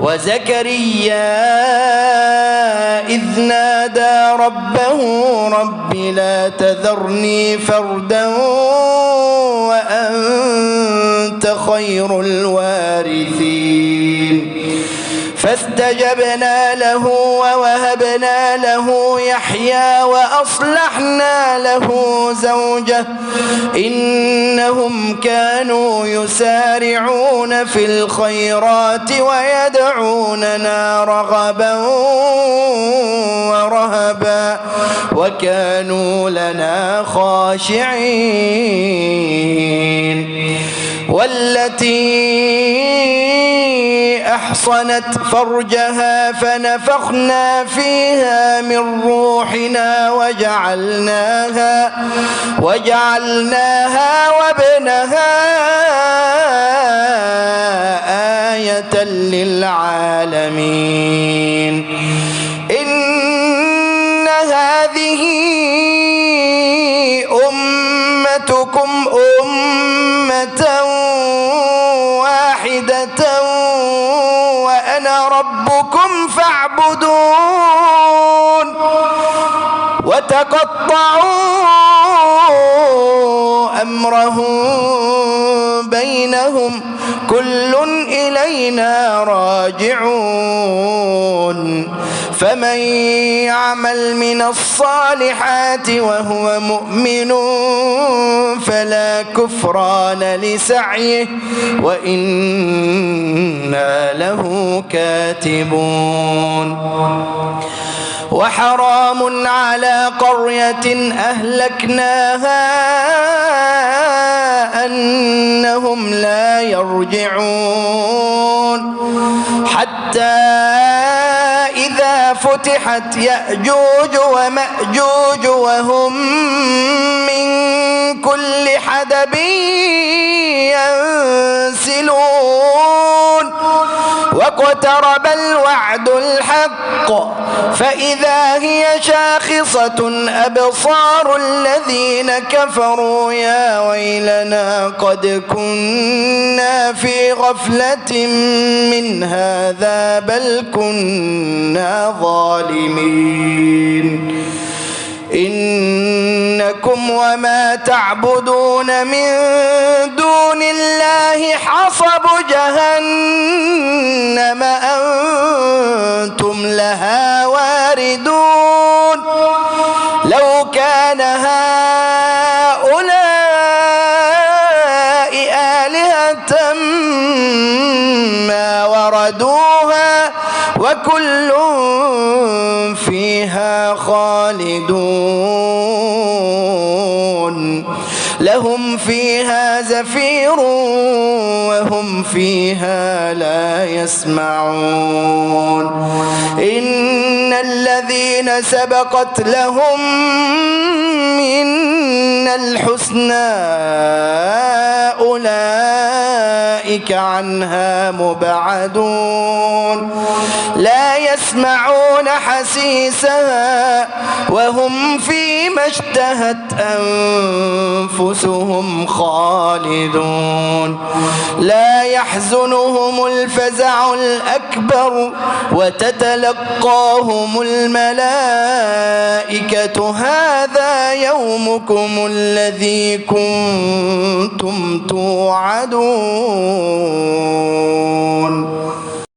وزكريا إذ نادى ربه رب لا تذرني فردا وأنت خير الوارثين فاستجبنا له ووهبنا له يحيى وأصلحنا له زوجه إنهم كانوا يسارعون في الخيرات ويدعوننا رغبا ورهبا وكانوا لنا خاشعين والتي أحصنت فرجها فنفخنا فيها من روحنا وجعلناها وابنها آية للعالمين إن هذه أمتكم أمة واحدة وأنا ربكم فاعبدون وتقطعوا أمرهم بينهم كل إلينا راجعون فمن يعمل من الصالحات وهو مؤمن فلا كفران لسعيه وإنا له كاتبون وحرام على قرية أهلكناها أنهم لا يرجعون حتى إذا فتحت يأجوج ومأجوج وهم من كل حدب ينسلون واقترب الوعد الحق فإذا هي شاخصة أبصار الذين كفروا يا ويلنا قد كنا في غفلة من هذا بل كنا ظالمين إنكم وما تعبدون من دون الله حصب جهنم أنتم لها واردون لو كان هؤلاء آلهة ما وردوها وكل فيها خالدون لهم فيها زفير وهم فيها لا يسمعون إن الذين سبقت لهم منا الحسنى أولئك عنها مبعدون لا يسمعون حسيسها وهم فيما اشتهت أنفسهم خالدون لا يحزنهم الفزع الأكبر وتتلقاهم الملائكة هذا يومكم الذي كنتم توعدون